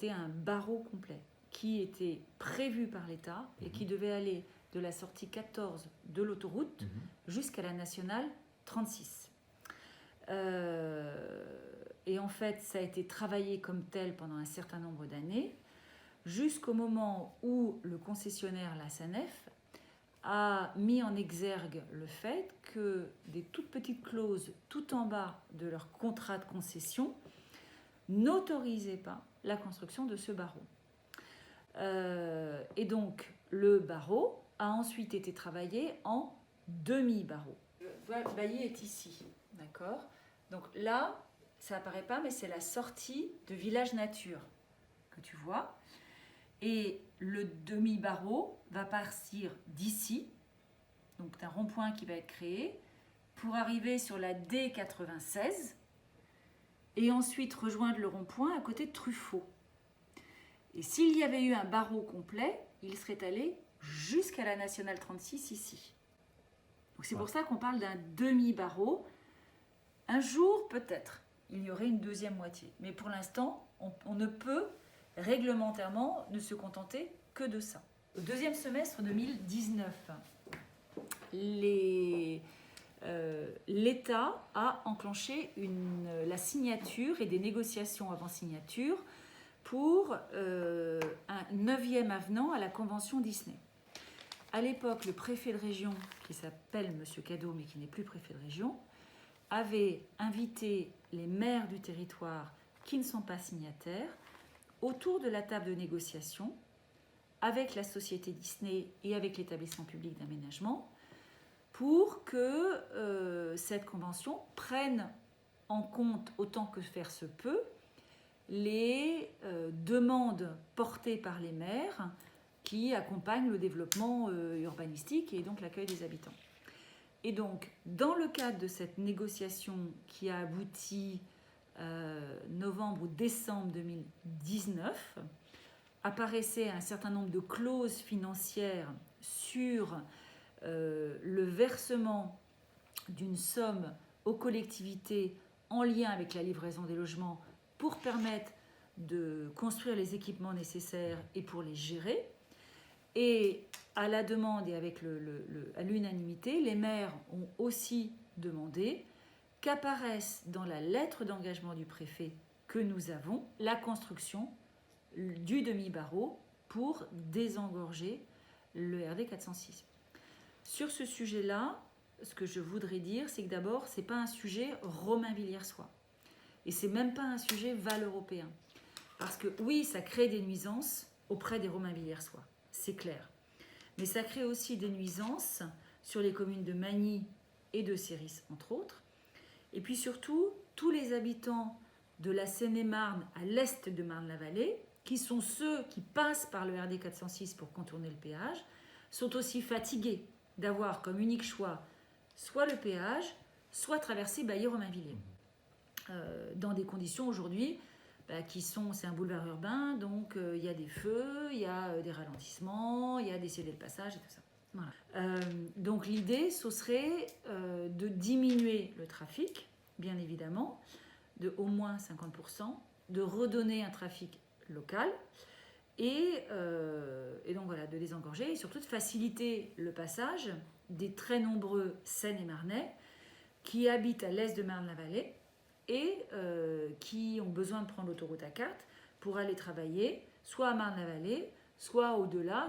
c'était un barreau complet qui était prévu par l'État et qui devait aller de la sortie 14 de l'autoroute jusqu'à la nationale 36. Et en fait, ça a été travaillé comme tel pendant un certain nombre d'années, jusqu'au moment où le concessionnaire, la SANEF, a mis en exergue le fait que des toutes petites clauses tout en bas de leur contrat de concession n'autorisaient pas la construction de ce barreau. Et donc, le barreau a ensuite été travaillé en demi-barreau. Le bailli est ici, d'accord? Donc là, ça apparaît pas, mais c'est la sortie de Village Nature que tu vois. Et le demi-barreau va partir d'ici, donc d'un rond-point qui va être créé, pour arriver sur la D96 et ensuite rejoindre le rond-point à côté de Truffaut. Et s'il y avait eu un barreau complet, il serait allé jusqu'à la nationale 36 ici. Donc c'est pour ça qu'on parle d'un demi-barreau. Un jour, peut-être, il y aurait une deuxième moitié. Mais pour l'instant, on ne peut réglementairement ne se contenter que de ça. Au deuxième semestre 2019, l'État a enclenché la signature et des négociations avant signature pour un 9e avenant à la Convention Disney. À l'époque, le préfet de région, qui s'appelle M. Cadeau, mais qui n'est plus préfet de région, avait invité les maires du territoire qui ne sont pas signataires autour de la table de négociation avec la société Disney et avec l'établissement public d'aménagement pour que cette convention prenne en compte, autant que faire se peut, les demandes portées par les maires qui accompagnent le développement urbanistique et donc l'accueil des habitants. Et donc, dans le cadre de cette négociation qui a abouti novembre ou décembre 2019, apparaissait un certain nombre de clauses financières sur le versement d'une somme aux collectivités en lien avec la livraison des logements pour permettre de construire les équipements nécessaires et pour les gérer. Et à la demande et à l'unanimité, les maires ont aussi demandé qu'apparaisse dans la lettre d'engagement du préfet que nous avons la construction du demi-barreau pour désengorger le RD 406. Sur ce sujet-là, ce que je voudrais dire, c'est que d'abord, ce n'est pas un sujet Romainvillers-Soie. Et ce n'est même pas un sujet val-européen. Parce que oui, ça crée des nuisances auprès des Romainvillers-Soie, c'est clair. Mais ça crée aussi des nuisances sur les communes de Magny et de Céris, entre autres. Et puis surtout, tous les habitants de la Seine-et-Marne à l'est de Marne-la-Vallée, qui sont ceux qui passent par le RD 406 pour contourner le péage, sont aussi fatigués d'avoir comme unique choix soit le péage, soit traverser Bailly-Romainvillers. Dans des conditions aujourd'hui c'est un boulevard urbain, donc il y a des feux, il y a des ralentissements, il y a des scellés de passage et tout ça. Voilà. Donc l'idée, ce serait de diminuer le trafic, bien évidemment, de au moins 50%, de redonner un trafic local et donc voilà, de désengorger et surtout de faciliter le passage des très nombreux Seine-et-Marnais qui habitent à l'est de Marne-la-Vallée et qui ont besoin de prendre l'autoroute A4 pour aller travailler, soit à Marne-la-Vallée, soit au-delà.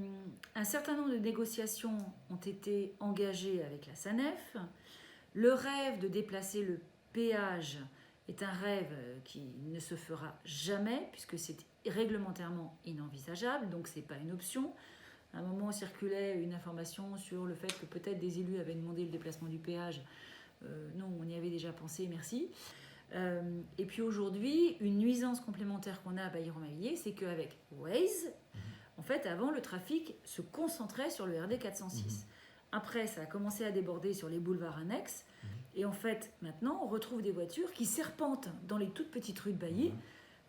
Un certain nombre de négociations ont été engagées avec la SANEF. Le rêve de déplacer le péage est un rêve qui ne se fera jamais, puisque c'est réglementairement inenvisageable, donc ce n'est pas une option. À un moment, circulait une information sur le fait que peut-être des élus avaient demandé le déplacement du péage. Non, on y avait déjà pensé, merci. Et puis aujourd'hui, une nuisance complémentaire qu'on a à Bailly-Romainvillers, c'est qu'avec Waze, en fait, avant, le trafic se concentrait sur le RD 406. Après, ça a commencé à déborder sur les boulevards annexes. Et en fait, maintenant, on retrouve des voitures qui serpentent dans les toutes petites rues de Bailly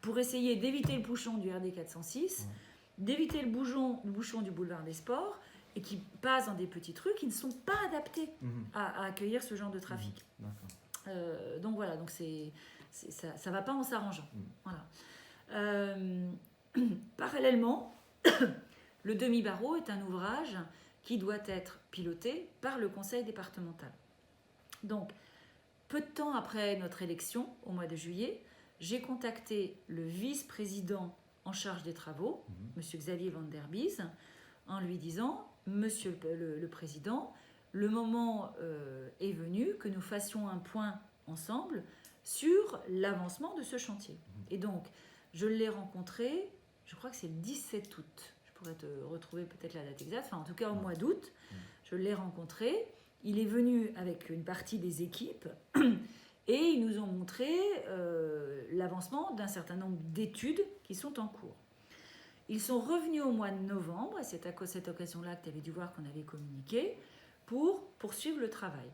pour essayer d'éviter le bouchon du RD 406, d'éviter le bouchon du boulevard des Sports, et qui passent dans des petites rues qui ne sont pas adaptées à accueillir ce genre de trafic. Donc voilà, donc ça ne va pas en s'arrangeant. Voilà. Parallèlement, le demi-barreau est un ouvrage qui doit être piloté par le conseil départemental. Donc, peu de temps après notre élection, au mois de juillet, j'ai contacté le vice-président en charge des travaux, M. Xavier Van der Bies, en lui disant « Monsieur le Président, le moment est venu que nous fassions un point ensemble sur l'avancement de ce chantier. » Et donc, je l'ai rencontré, je crois que c'est le 17 août. Je pourrais te retrouver peut-être la date exacte, enfin en tout cas au mois d'août, je l'ai rencontré. Il est venu avec une partie des équipes et ils nous ont montré l'avancement d'un certain nombre d'études qui sont en cours. Ils sont revenus au mois de novembre, et c'est à cette occasion-là que tu avais dû voir qu'on avait communiqué, pour poursuivre le travail.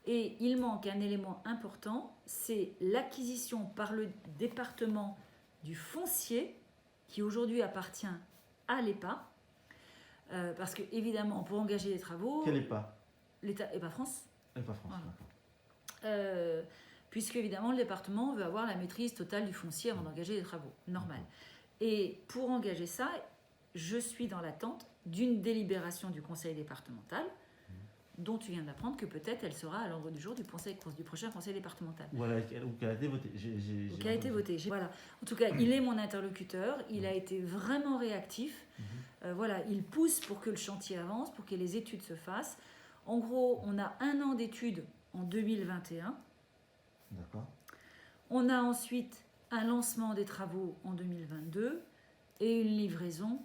Et il manque un élément important, c'est l'acquisition par le département du foncier qui aujourd'hui appartient à l'EPA. Parce que, évidemment, pour engager les travaux... Quel EPA? L'État, EPA France. EPA France, voilà. Puisque, évidemment, le département veut avoir la maîtrise totale du foncier avant d'engager les travaux. Normal. Et pour engager ça, je suis dans l'attente d'une délibération du conseil départemental, dont tu viens d'apprendre que peut-être elle sera à l'ordre du jour du prochain conseil départemental. Voilà, ou qu'elle a été votée. Qui a été votée. Voilà. En tout cas, il est mon interlocuteur, il a été vraiment réactif. Voilà, il pousse pour que le chantier avance, pour que les études se fassent. En gros, on a 1 an d'études en 2021. D'accord. On a ensuite un lancement des travaux en 2022 et une livraison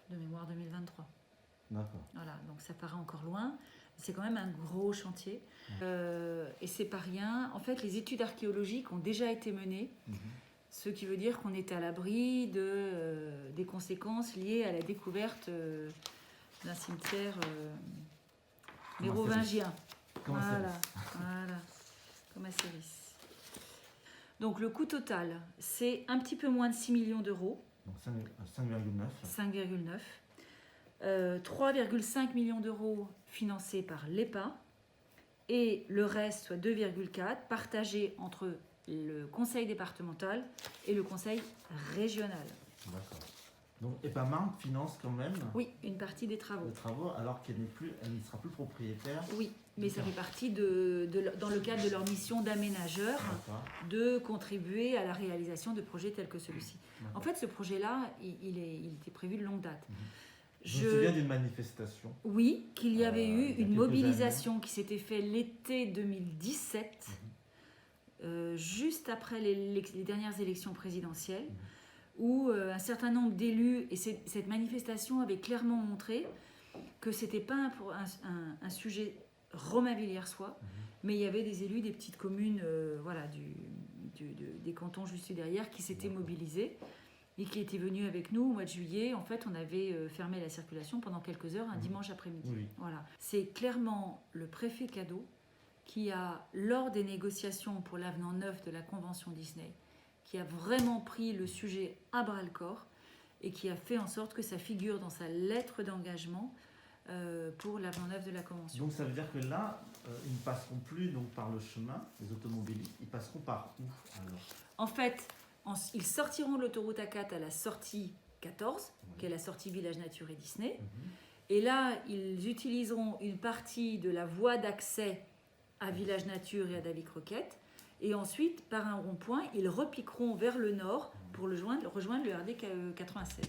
de mémoire 2023. D'accord. Voilà, donc ça paraît encore loin. C'est quand même un gros chantier. Et c'est pas rien. En fait, les études archéologiques ont déjà été menées, ce qui veut dire qu'on est à l'abri des conséquences liées à la découverte d'un cimetière mérovingien. Voilà, comme à Céris. Donc le coût total, c'est un petit peu moins de 6 millions d'euros. Donc 5,9. 5,9. 3,5 millions d'euros financés par l'EPA et le reste, soit 2,4, partagés entre le conseil départemental et le conseil régional. D'accord. Donc EPAMAR finance quand même Oui, une partie des travaux. Les travaux alors qu'elle ne sera plus propriétaire. Oui, mais ça fait partie dans le cadre de leur mission d'aménageur, de contribuer à la réalisation de projets tels que celui-ci. En fait, ce projet-là, il était prévu de longue date. Je me souviens d'une manifestation. Oui, qu'il y avait eu une mobilisation qui s'était faite l'été 2017, juste après les dernières élections présidentielles, où un certain nombre d'élus, et cette manifestation avait clairement montré que ce n'était pas un sujet romainvilliers-soit, mais il y avait des élus des petites communes voilà, des cantons juste derrière qui s'étaient mobilisés et qui étaient venus avec nous au mois de juillet. En fait, on avait fermé la circulation pendant quelques heures, un dimanche après-midi. Oui. Voilà. C'est clairement le préfet Cadeau qui a, lors des négociations pour l'avenant 9 de la Convention Disney, qui a vraiment pris le sujet à bras-le-corps et qui a fait en sorte que ça figure dans sa lettre d'engagement pour l'avenant 9 de la Convention. Donc ça veut dire que là, ils ne passeront plus donc, par le chemin, les automobilistes, ils passeront par où alors? En fait, ils sortiront de l'autoroute A4 à la sortie 14, qui est la sortie Village Nature et Disney. Et là, ils utiliseront une partie de la voie d'accès à Village Nature et à Davy Croquette. Et ensuite, par un rond-point, ils repiqueront vers le nord pour rejoindre le RD 96.